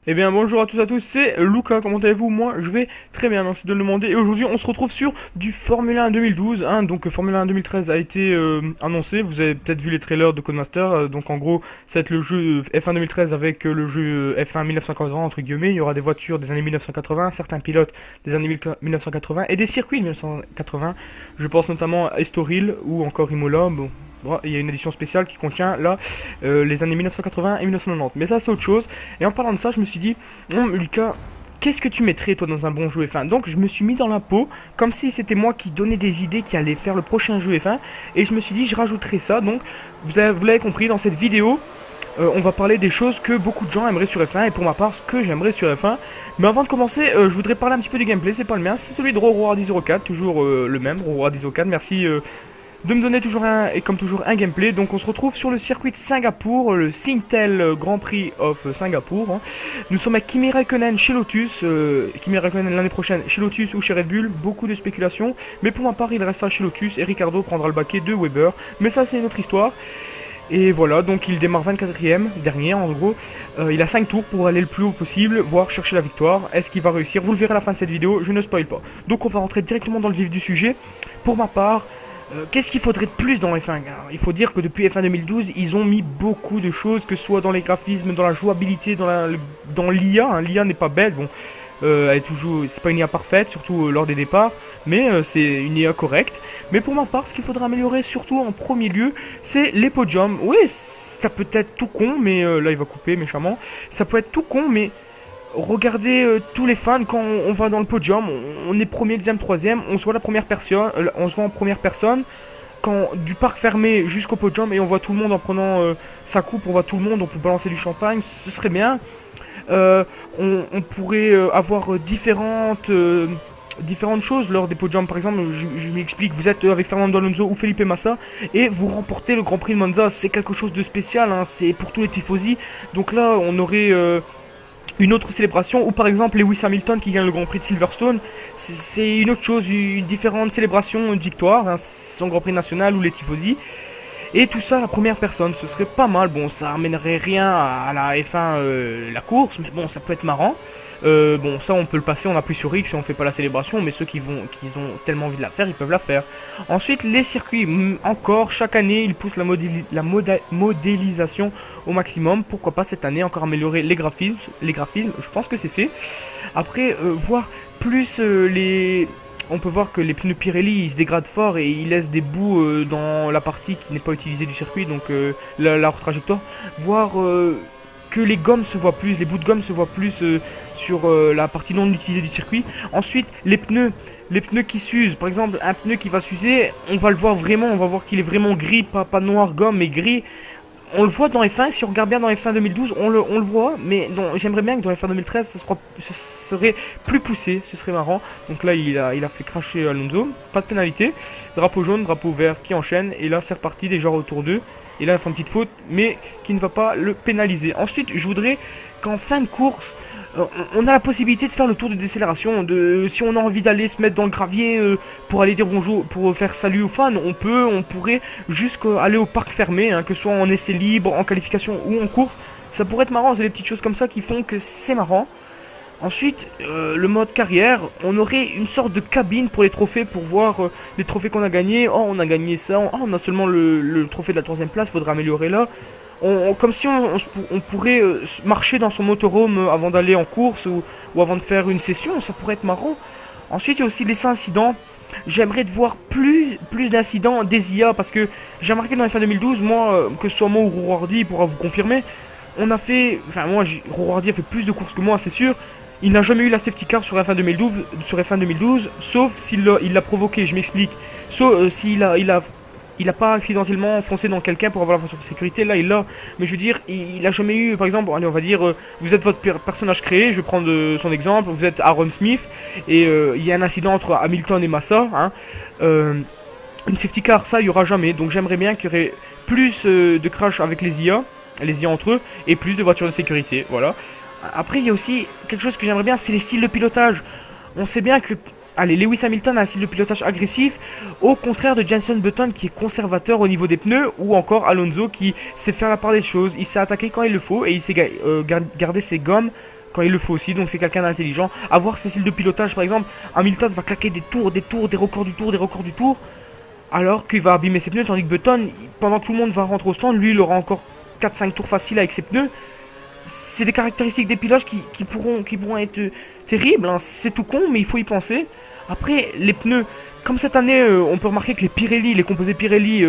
Eh bien bonjour à tous, c'est Lucas, comment allez-vous? Moi je vais très bien, merci de le demander. Et aujourd'hui on se retrouve sur du Formule 1 2012, hein, donc Formule 1 2013 a été annoncé, vous avez peut-être vu les trailers de Codemaster, donc en gros ça va être le jeu F1 2013 avec le jeu F1 1980 entre guillemets, il y aura des voitures des années 1980, certains pilotes des années 1980 et des circuits de 1980, je pense notamment à Estoril ou encore Imola, bon. Bon, il y a une édition spéciale qui contient là les années 1980 et 1990. Mais ça c'est autre chose. Et en parlant de ça, je me suis dit, Lucas, qu'est-ce que tu mettrais toi dans un bon jeu F1? Donc je me suis mis dans la peau, comme si c'était moi qui donnais des idées qui allaient faire le prochain jeu F1. Et je me suis dit, je rajouterai ça. Donc vous l'avez compris, dans cette vidéo, on va parler des choses que beaucoup de gens aimeraient sur F1. Et pour ma part, ce que j'aimerais sur F1. Mais avant de commencer, je voudrais parler un petit peu du gameplay. C'est pas le mien, c'est celui de Roroardi04, toujours le même, Roroardi04. Merci de me donner toujours et comme toujours un gameplay. Donc on se retrouve sur le circuit de Singapour, le Singtel Grand Prix of Singapour, hein. Nous sommes avec Kimi Raikkonen chez Lotus, Kimi Raikkonen l'année prochaine chez Lotus ou chez Red Bull, beaucoup de spéculations, mais pour ma part il restera chez Lotus et Ricardo prendra le baquet de Weber, mais ça c'est une autre histoire. Et voilà, donc il démarre 24ème, dernier en gros. Il a 5 tours pour aller le plus haut possible, voire chercher la victoire. Est-ce qu'il va réussir? Vous le verrez à la fin de cette vidéo, je ne spoil pas. Donc on va rentrer directement dans le vif du sujet. Pour ma part, qu'est-ce qu'il faudrait de plus dans F1? Il faut dire que depuis F1 2012, ils ont mis beaucoup de choses, que ce soit dans les graphismes, dans la jouabilité, dans l'IA. Hein. L'IA n'est pas belle, bon, elle est toujours, c'est pas une IA parfaite, surtout lors des départs, mais c'est une IA correcte. Mais pour ma part, ce qu'il faudra améliorer, surtout en premier lieu, c'est les podiums. Oui, ça peut être tout con, mais là il va couper méchamment. Ça peut être tout con, mais regardez tous les fans quand on va dans le podium, on est premier, deuxième, troisième, on se voit la première personne, on se voit en première personne, quand du parc fermé jusqu'au podium et on voit tout le monde en prenant sa coupe, on voit tout le monde, on peut balancer du champagne, ce serait bien. On pourrait avoir différentes choses lors des podiums. Par exemple, je m'explique, vous êtes avec Fernando Alonso ou Felipe Massa et vous remportez le Grand Prix de Monza, c'est quelque chose de spécial, hein, c'est pour tous les tifosi. Donc là, on aurait une autre célébration, ou par exemple Lewis Hamilton qui gagne le Grand Prix de Silverstone, c'est une autre chose, une différente célébration, une victoire, hein, son Grand Prix national ou les tifosi. Et tout ça à la première personne, ce serait pas mal. Bon, ça amènerait rien à la F1, la course, mais bon, ça peut être marrant. Bon, ça on peut le passer, on appuie sur X et on fait pas la célébration, mais ceux qui ont tellement envie de la faire, ils peuvent la faire. Ensuite, les circuits, encore, chaque année, ils poussent la modélisation au maximum. Pourquoi pas cette année encore améliorer les graphismes, je pense que c'est fait. Après, voir plus on peut voir que les pneus Pirelli ils se dégradent fort et ils laissent des bouts dans la partie qui n'est pas utilisée du circuit, donc leur trajectoire. Voir que les gommes se voient plus, les bouts de gomme se voient plus sur la partie non utilisée du circuit. Ensuite, les pneus qui s'usent, par exemple un pneu qui va s'user, on va le voir vraiment, on va voir qu'il est vraiment gris, pas noir gomme mais gris. On le voit dans F1, si on regarde bien dans F1 2012, on le voit, mais j'aimerais bien que dans F1 2013, ce serait plus poussé, ce serait marrant. Donc là, il a fait cracher Alonso, pas de pénalité. Drapeau jaune, drapeau vert qui enchaîne, et là c'est reparti déjà au tour 2. Et là, il fait une petite faute, mais qui ne va pas le pénaliser. Ensuite, je voudrais qu'en fin de course, on a la possibilité de faire le tour de décélération. Si on a envie d'aller se mettre dans le gravier pour aller dire bonjour, pour faire salut aux fans, on pourrait jusqu'aller au parc fermé, hein, que ce soit en essai libre, en qualification ou en course. Ça pourrait être marrant, c'est des petites choses comme ça qui font que c'est marrant. Ensuite, le mode carrière, on aurait une sorte de cabine pour les trophées, pour voir les trophées qu'on a gagnés. Oh, on a gagné ça, oh, on a seulement le trophée de la 3ème place, faudra améliorer là. Comme si on pourrait marcher dans son motorhome avant d'aller en course ou avant de faire une session, ça pourrait être marrant. Ensuite, il y a aussi les incidents. J'aimerais de voir plus d'incidents des IA, parce que j'ai remarqué dans F1 2012, moi, que ce soit moi ou Roroardi, il pourra vous confirmer, on a fait, enfin moi, Roroardi a fait plus de courses que moi, c'est sûr. Il n'a jamais eu la safety car sur F1 2012, sauf s'il l'a provoqué, je m'explique. Sauf s'il a pas accidentellement foncé dans quelqu'un pour avoir la voiture de sécurité, là il l'a. Mais je veux dire, il a jamais eu, par exemple, allez on va dire, vous êtes votre personnage créé, je vais prendre son exemple, vous êtes Aaron Smith, et il y a un incident entre Hamilton et Massa, hein, une safety car, ça il n'y aura jamais, donc j'aimerais bien qu'il y aurait plus de crash avec les IA entre eux, et plus de voitures de sécurité, voilà. Après, il y a aussi quelque chose que j'aimerais bien, c'est les styles de pilotage. On sait bien que, allez, Lewis Hamilton a un style de pilotage agressif, au contraire de Jenson Button qui est conservateur au niveau des pneus, ou encore Alonso qui sait faire la part des choses. Il sait attaquer quand il le faut et il sait garder ses gommes quand il le faut aussi, donc c'est quelqu'un d'intelligent. Avoir ses styles de pilotage, par exemple, Hamilton va claquer des tours, des records du tour, des records du tour, alors qu'il va abîmer ses pneus, tandis que Button, pendant que tout le monde va rentrer au stand, lui il aura encore 4-5 tours faciles avec ses pneus. C'est des caractéristiques des pilotes qui pourront être terribles, hein. C'est tout con, mais il faut y penser. Après, les pneus, comme cette année, on peut remarquer que les Pirelli, les composés Pirelli,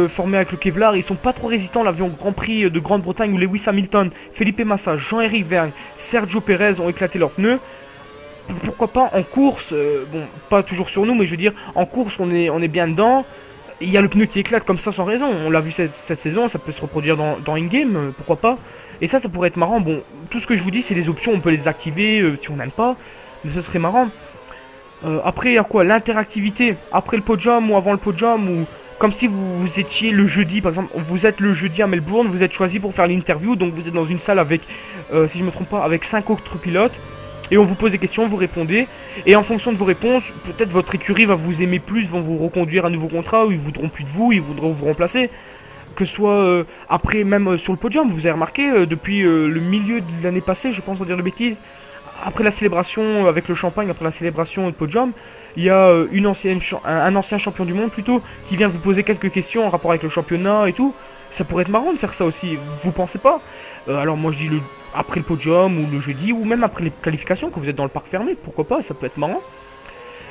formés avec le Kevlar, ils sont pas trop résistants à l'avion Grand Prix de Grande-Bretagne où Lewis Hamilton, Felipe Massa, Jean-Éric Vergne, Sergio Pérez ont éclaté leurs pneus. Pourquoi pas en course, bon, pas toujours sur nous, mais je veux dire, en course, on est bien dedans. Il y a le pneu qui éclate comme ça sans raison. On l'a vu cette saison, ça peut se reproduire dans in-game, pourquoi pas. Et ça pourrait être marrant. Bon, tout ce que je vous dis, c'est des options, on peut les activer si on n'aime pas. Mais ce serait marrant. Après, il y a quoi? L'interactivité, après le podium ou avant le podium, ou comme si vous étiez le jeudi, par exemple, vous êtes le jeudi à Melbourne, vous êtes choisi pour faire l'interview, donc vous êtes dans une salle avec, si je me trompe pas, avec 5 autres pilotes. Et on vous pose des questions, vous répondez. Et en fonction de vos réponses, peut-être votre écurie va vous aimer plus, vont vous reconduire à un nouveau contrat, ou ils voudront plus de vous, ils voudront vous remplacer. Que ce soit après, même sur le podium, vous avez remarqué, depuis le milieu de l'année passée, je pense, on va dire de bêtises, après la célébration avec le champagne, après la célébration de podium, il y a un ancien champion du monde plutôt, qui vient vous poser quelques questions en rapport avec le championnat et tout. Ça pourrait être marrant de faire ça aussi, vous pensez pas? Alors moi je dis après le podium ou le jeudi ou même après les qualifications quand vous êtes dans le parc fermé, pourquoi pas, ça peut être marrant.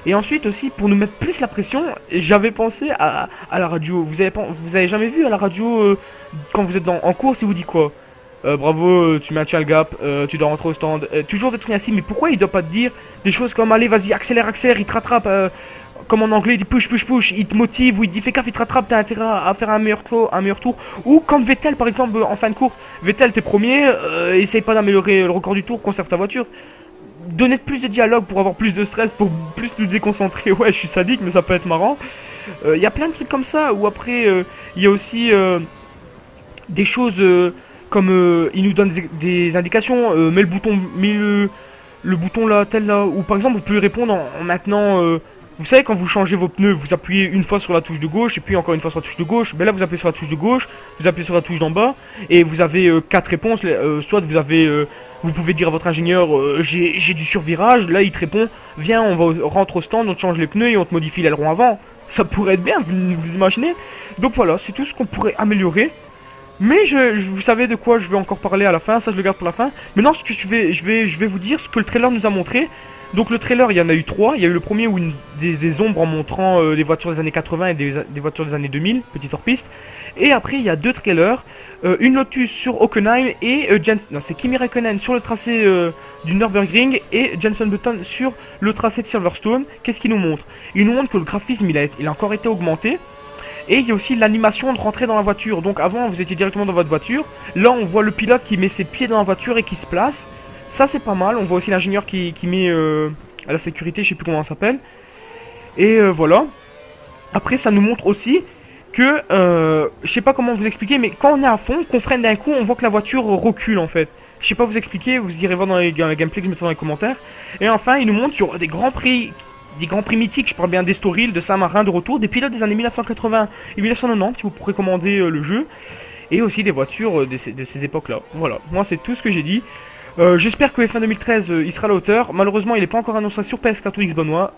Et ensuite aussi pour nous mettre plus la pression, j'avais pensé à la radio. Vous avez jamais vu à la radio quand vous êtes en course, il vous dit quoi? Bravo, tu maintiens le gap, tu dois rentrer au stand. Toujours des trucs ainsi, mais pourquoi il doit pas te dire des choses comme allez vas-y accélère, il te rattrape, comme en anglais il dit push, il te motive, ou il te dit fais gaffe, il te rattrape, t'as intérêt à faire un meilleur tour. Ou comme Vettel par exemple en fin de course, Vettel t'es premier, essaye pas d'améliorer le record du tour, conserve ta voiture. Donner plus de dialogue pour avoir plus de stress, pour plus te déconcentrer. Ouais, je suis sadique, mais ça peut être marrant. Il y a plein de trucs comme ça, ou après il y a aussi des choses comme il nous donne des indications, mets le bouton là, tel là, ou par exemple on peut lui répondre en maintenant, vous savez quand vous changez vos pneus, vous appuyez une fois sur la touche de gauche et puis encore une fois sur la touche de gauche, ben là vous appuyez sur la touche de gauche, vous appuyez sur la touche d'en bas et vous avez 4 réponses, soit vous pouvez dire à votre ingénieur j'ai du survirage, là il te répond viens on rentre au stand, on te change les pneus et on te modifie l'aileron avant, ça pourrait être bien, vous imaginez. Donc voilà, c'est tout ce qu'on pourrait améliorer. Mais vous savez de quoi je vais encore parler à la fin, ça je le garde pour la fin. Maintenant ce que je vais vous dire ce que le trailer nous a montré. Donc le trailer il y en a eu 3, il y a eu le premier où des ombres en montrant des voitures des années 80 et des voitures des années 2000, petite hors-piste. Et après il y a 2 trailers, une Lotus sur Hockenheim et c'est Kimi Räikkönen sur le tracé du Nürburgring et Jenson Button sur le tracé de Silverstone. Qu'est-ce qu'il nous montre? Il nous montre que le graphisme il a encore été augmenté. Et il y a aussi l'animation de rentrer dans la voiture. Donc avant vous étiez directement dans votre voiture. Là on voit le pilote qui met ses pieds dans la voiture et qui se place. Ça c'est pas mal. On voit aussi l'ingénieur qui met à la sécurité, je sais plus comment ça s'appelle. Et voilà. Après ça nous montre aussi que je sais pas comment vous expliquer, mais quand on est à fond, qu'on freine d'un coup, on voit que la voiture recule en fait. Je sais pas vous expliquer, vous irez voir dans les gameplays que je mettrai dans les commentaires. Et enfin il nous montre qu'il y aura des grands prix mythiques, je parle bien d'Estoril, de Saint-Marin, de retour, des pilotes des années 1980 et 1990 si vous précommandez le jeu, et aussi des voitures de ces époques-là. Voilà, moi c'est tout ce que j'ai dit. J'espère que F1 2013 il sera à la hauteur. Malheureusement il n'est pas encore annoncé sur PS4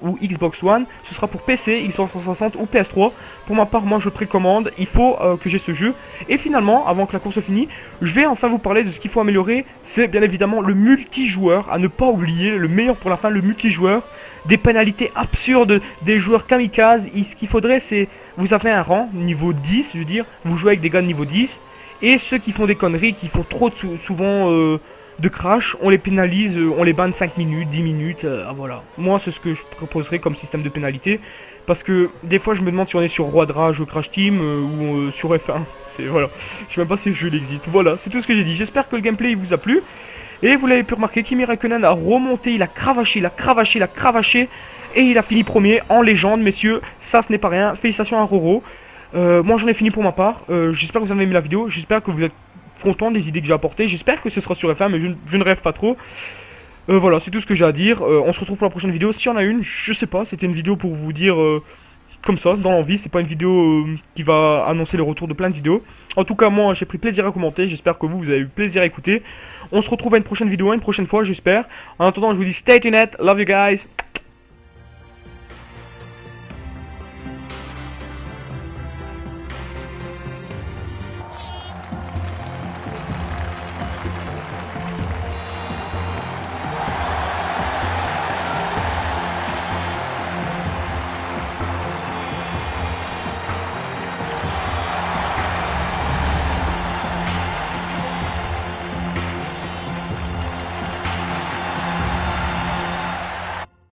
ou Xbox One. Ce sera pour PC, Xbox 360 ou PS3. Pour ma part moi je précommande. Il faut que j'ai ce jeu. Et finalement avant que la course finisse, je vais enfin vous parler de ce qu'il faut améliorer. C'est bien évidemment le multijoueur. À ne pas oublier, le meilleur pour la fin, le multijoueur. Des pénalités absurdes, des joueurs kamikazes. Ce qu'il faudrait c'est, vous avez un rang niveau 10, je veux dire, vous jouez avec des gars de niveau 10. Et ceux qui font des conneries, qui font trop souvent de crash, on les pénalise, on les banne 5 minutes, 10 minutes, voilà. Moi c'est ce que je proposerais comme système de pénalité. Parce que des fois je me demande si on est sur Roi de Rage ou Crash Team ou sur F1. Voilà, je sais même pas si le jeu existe. Voilà, c'est tout ce que j'ai dit. J'espère que le gameplay il vous a plu. Et vous l'avez pu remarquer, Kimi Räikkönen a remonté, il a cravaché, et il a fini premier en légende, messieurs. Ça, ce n'est pas rien. Félicitations à Roro. Moi, j'en ai fini pour ma part. J'espère que vous avez aimé la vidéo. J'espère que vous êtes content des idées que j'ai apportées. J'espère que ce sera sur F1, mais je ne rêve pas trop. Voilà, c'est tout ce que j'ai à dire. On se retrouve pour la prochaine vidéo. Si y en a une, je sais pas. C'était une vidéo pour vous dire comme ça, dans l'envie. C'est pas une vidéo qui va annoncer le retour de plein de vidéos. En tout cas, moi, j'ai pris plaisir à commenter. J'espère que vous avez eu plaisir à écouter. On se retrouve à une prochaine vidéo, une prochaine fois, j'espère. En attendant, je vous dis stay tuned. Love you guys.